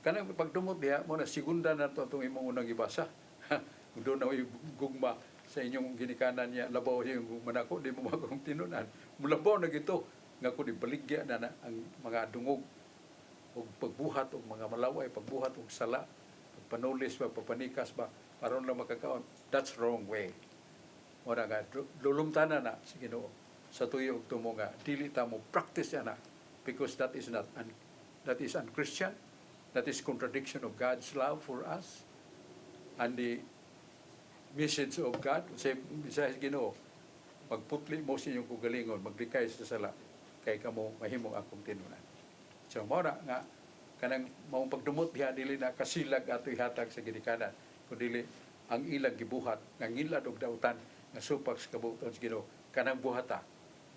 kanang pagdumot diha, mo na segunda na ito itong imong unang ibasa. Kung doon na gugma sa inyong ginikanan niya, labaw siya yung gugma na ko, di mo magong tinunan. Mulabaw na gito, nga ko di baligya na ang mga dungog, o pagbuhat, o mga malaway, pagbuhat, o sala, pagpanulis ba, pagpanikas ba, paron lang makakaon. That's wrong way. Muna nga, lulumtanan na sa Ginoo sa tuyo og tumo nga dili ta mo practice ana because that is unchristian. That is contradiction of God's love for us and the message of God. Sa Ginoo, magputli mo sa inyong kugalingon, maglikay sa sala, kay kamo mahimong akong tinunan. So mao nga kanang maong pagdumot diha dili na kasilag ato ihatag sa ginikanan, kundi ang ilang gibuhat nga ngilad og dautan nga supak sa kabuton sa Ginoo, kanang buhata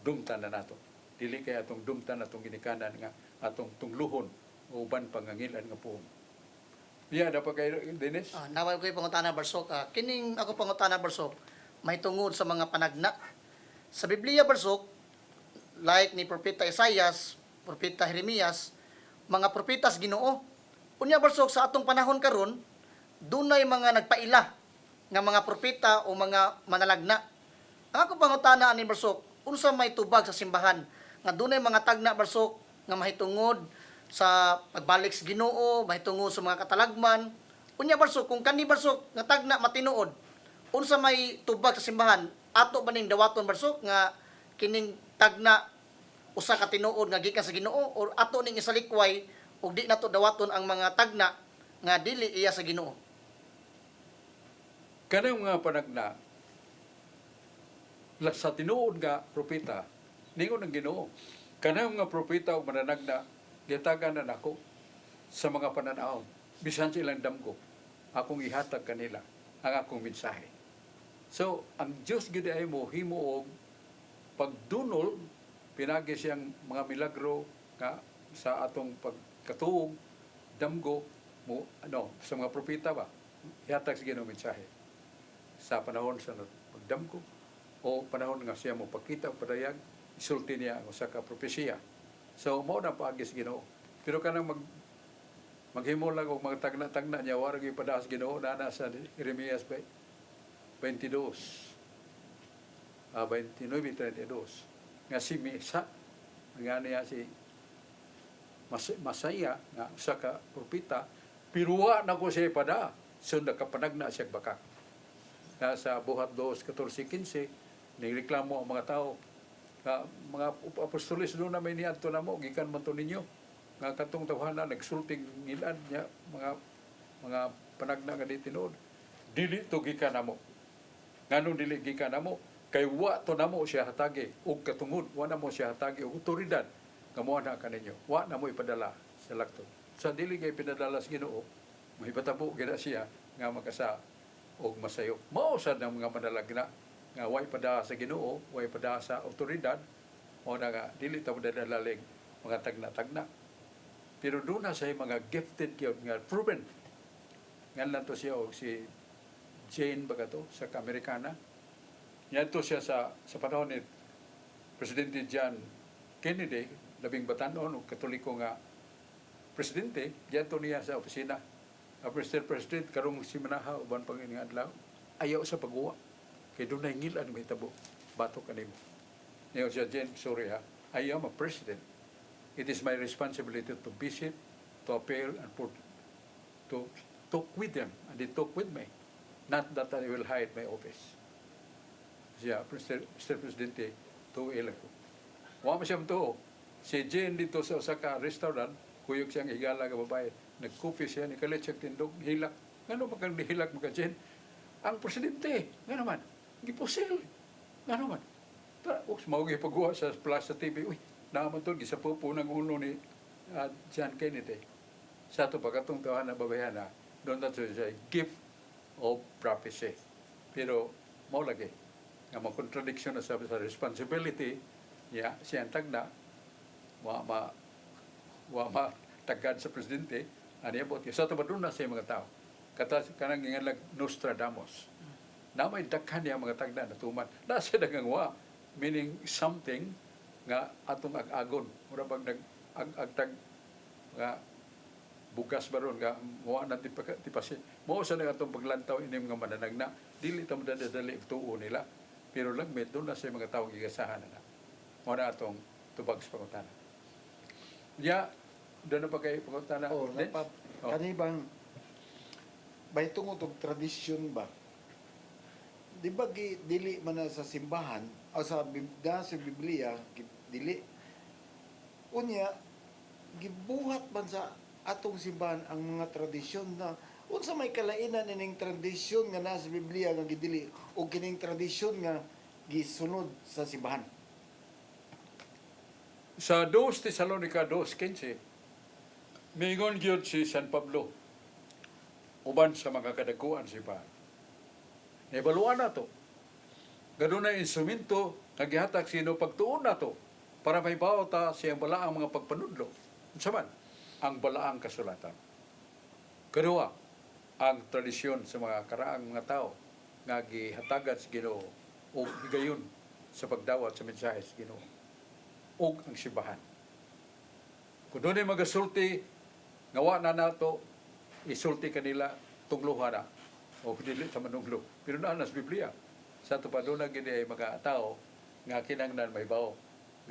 dumtan na nato. Dili kay atong dumtan atong ginikanan nga atong tungluhon o uban pangangilan nga puong. Iya dapat kay Dennis. Naway ko yung pangutana Barsok. Kining ako pangutana Barsok, may tungod sa mga panagna. Sa Biblia Barsok, like ni Propeta Isaias, Propeta Jeremias, mga propetas Ginoo. Unya Barsok sa atong panahon karon, dunay mga nagpaila nga mga propeta o mga manalagna. Ang ako pangutana ani Barsok, unsa may tubag sa simbahan nga dunay mga tagna Barsok nga mahitungod sa pagbalik sa Ginoo, mahitungod sa mga katalagman. Unya Barsok, kung kani Barsok nga tagna matinuod, unsa may tubag sa simbahan, ato ba ning dawaton Barsok nga kining tagna usa ka tinuod nga gikan sa Ginoo, or ato ning isalikway ug di nato dawaton ang mga tagna nga dili iya sa Ginoo? Kanang mga panagna sa tinuod nga propeta, ningon ang Ginoo. Kanang mga propeta o mananagna, gitagan na nako sa mga pananaw, bisan silang damgo, akong ihatag kanila ang akong mensahe. So, ang Diyos gid ay mo himo og pagdunol pinagi siyang mga milagro nga sa atong pagkatuog, damgo, mo, sa mga propita ba, ihatag sa Ginoo mensahe. Sa panahon sa pagdamgo, o panahon nga siya mo pagkita o padayag, isulti niya ang usa ka propesiya. So, mao na paagi sa Ginoo. Pero kanang maghimo lang og mga tagna-tagna niya, warag ipadaas Ginoo, na sa Jeremias 22. 29:32 nga si Mesa nga niya si Masaya nga usa ka propeta piruwa na ko siya pada so nakapanagna siya baka nga sa buhat 2:14-15 nagreklamo ang mga tao nga mga apostoles doon na may niadto namo gikan man to ninyo nga katong tawhana nagsulting ngilad niya mga panagna nga di tinuod dili to gikan namo nganong dili gikan namo kay wa to namo siya hatagi og katungod wa namo siya hatagi og otoridad nga mao na kaninyo wa namo ipadala sa lakton sa dili kay pinadala sa Ginoo mahibatapo gid siya nga makasa og masayo mao sad ang mga manalagna nga way pada sa Ginoo way pada sa otoridad mao na nga dili ta madalalig mga tagna-tagna pero doon na sa mga gifted gyud nga proven nga lang to siya og si Jane bagato sa Amerikana. Yanto siya sa panahon ni Presidente John Kennedy, labing batanon o katoliko nga presidente, yanto niya sa opisina. Mr. President, karong si Manaha, uban pang nga adlaw, ayaw sa pag-uwa. Kaya doon na hingilan may tabo, batok kanimo. Niyo siya, Jen, sorry ha, I am a president. It is my responsibility to visit, to appeal, and to talk with them, and they talk with me. Not that I will hide my office. Siya, Mr. Presidente, tuwilan ko. Wa mo siyang to. Si Jane dito sa Osaka restaurant, kuyog siyang higala nga babae. Nag-coffee siya, nikalit siyang tindog, hilak. Ngano ba kang nihilak mo ka, Jane? Ang Presidente, nga naman, gipusil. Nga naman. Mawag ipagawa sa Plaza TV. Uy, naman to, gisapupo ng ulo ni John Kennedy. Sa ito, pagkatong tawahan na babayan na, doon na siya, gift of prophecy. Pero, mau lagi. Nga mga contradiction na sa responsibility niya, siya ang tagna, wa ma tagad sa presidente, ano yan po, sa ito ba doon na sa mga tao? Kanang ingalag Nostradamus. Na may dakhan niya mga tagna na tuman. Nasa dagang wa, meaning something nga atong ag-agon. Mura bang nag-agtag nga bugas baron nga wa na tipasin. Mao sa nga atong paglantaw ini mga mananagna, dili ta madadali tuo nila. Pero lang met doon na sa mga tao gigasahan na. Mao na atong tubag sa pangutana. Ya, doon na pa kay pangutana. Oh, kanibang bay tungod og tradisyon ba? Di ba dili man na sa simbahan o sa Biblia dili unya gibuhat man sa atong simbahan ang mga tradisyon na unsa may kalainan ining tradisyon nga nasa Biblia nga gidili o kining tradisyon nga gisunod sa simbahan. Sa 2 Tesalonica 2:15, mingon gyud si San Pablo uban sa mga kadaguan simbahan. Naibaluan na to. Ganun na instrumento nga gihatag sino pagtuon na to para may ta siyang balaang mga pagpanudlo. Unsa man ang balaang kasulatan. Kadua, ang tradisyon sa mga karaang mga tao nga gihatagan sa Ginoo o higayon sa pagdawat sa mensahe sa Ginoo o ang simbahan. Kung doon ay magasulti nga wa na nato isulti kanila tungluhan na o dili ta manunglo. Pero naa sa Biblia sa tupaduna gid ay mga tao nga kinahanglan may bawo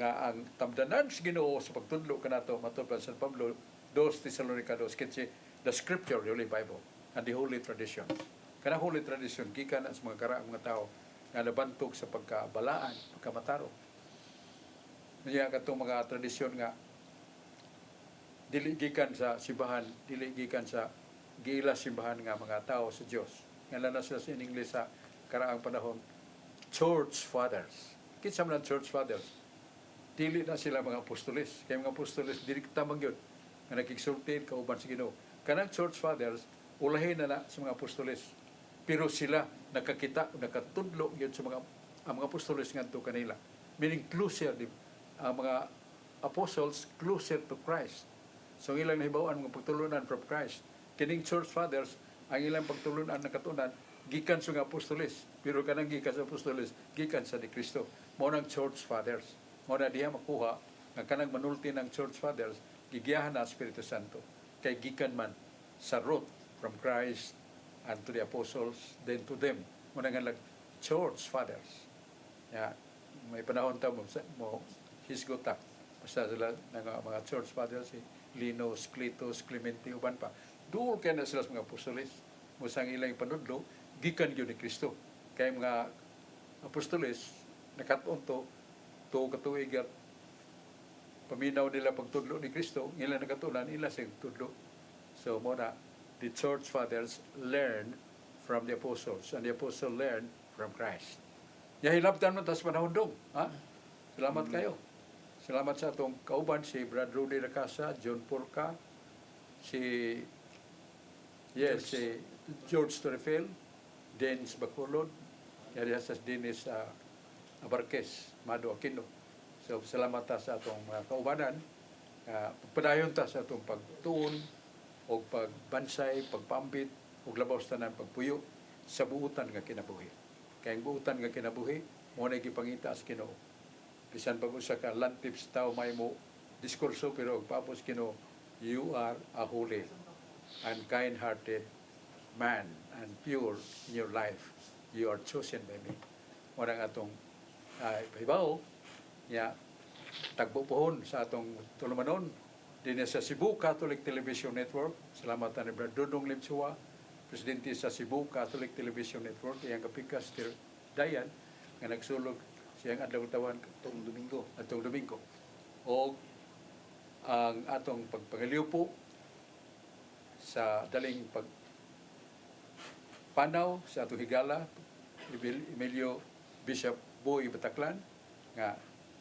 nga ang tamdanan sa Ginoo sa pagtudlo kanato matupad San Pablo 2 Tesalonica 2:15, the Scripture, the Holy Bible, and the Holy Tradition. Kana Holy Tradition gikan sa mga karaang mga tao nga nabantog sa pagkabalaan, pagkamataro. Niya katong mga tradisyon nga dili gikan sa simbahan, dili gikan sa giila simbahan nga mga tao sa Dios. Nga lana sila sa English sa karaang panahon, Church Fathers. Kinsa man ang Church Fathers? Dili na sila mga apostoles. Kaya mga apostoles direkta man gyud nga nakigsulti kauban sa Ginoo. Kanang Church Fathers ulahin na sa mga apostoles. Pero sila nakakita, nakatudlo gyud sa mga ang mga apostoles ngadto kanila. Meaning closer ang mga apostles closer to Christ. So ang ilang nahibawan mga pagtulunan from Christ. Kining church fathers, ang ilang pagtulunan na katunan, gikan sa mga apostoles. Pero kanang gikan sa apostoles, gikan sa ni Kristo. Mo ng church fathers. Mo na diha makuha, nga kanang manulti ng church fathers, gigiyahan na Espiritu Santo. Kay gikan man sa root from Christ and to the apostles, then to them. Mo na nga church fathers. Ya, may panahon ta mo hisgota. Basta sila ng mga church fathers, si Linus, Clitus, Clemente, uban pa. Doon kaya na sila sa mga apostoles. Musang ilang panudlo, gikan yun ni Kristo. Kaya mga apostoles, nakatuon to katuigat, paminaw nila pagtudlo ni Kristo, ilang nakatunan, ilang siyang tudlo. So, muna, the church fathers learned from the apostles, and the apostles learned from Christ. Yahilabtan mo, tas panahon dong. Ha? Salamat kayo. Salamat sa atong kauban, si Brad Rudy Racasa, John Purka, si George Torrefel, Dennis Bacolod, yari sa Dennis Abarquez, Mado Aquino. So, salamat ta sa atong mga kaubanan. Pagpadayon ta sa atong pagtuon, o pagbansay, pagpambit, o labaw sa tanan pagpuyo sa buutan nga kinabuhi. Kaya ang buutan nga kinabuhi, mo na gipangita as Ginoo. Bisan pag usa ka lantips tao may mo diskurso pero pagpapos Ginoo, you are a holy and kind-hearted man and pure in your life. You are chosen by me. Morang atong hibaw niya tagbo pohon sa atong tulumanon din sa Cebu Catholic Television Network. Salamat ni Brad Dudong Limsua, presidente sa Cebu Catholic Television Network, iyang kapikas Sir Dayan nga nagsulog siyang adlaw tawan atong Domingo. O ang atong pagpangaliw po sa daling panaw sa atong higala, Emilio Bishop Boy Bataklan, nga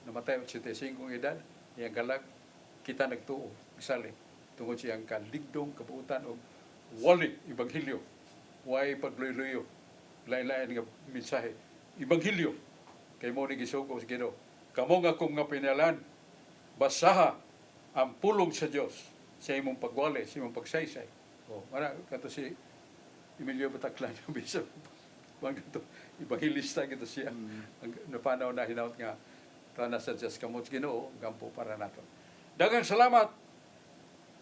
namatay 85 edad, iyang galak, kita nagtuo, misali, tungkol siyang kaligdong, kabuutan, o wali, Ibanghilyo, way pagluyo-luyo, lain-lain nga mensahe, Ibanghilyo, kay mo ni gisugo sa Ginoo, kamo nga kong nga pinalan, basaha ang pulong sa Dios sa imong pagwali, sa imong pagsaysay. O, mara, kato si Emilio Bataklan, yung bisop, kato, Ibanghilista kito siya, ang napanaw na hinaut nga, tanas sa Diyos kamot Ginoo, gampo para nato. Daghang salamat,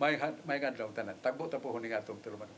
may adlaw tanan. Tagbo ta po huning atong tulumanon.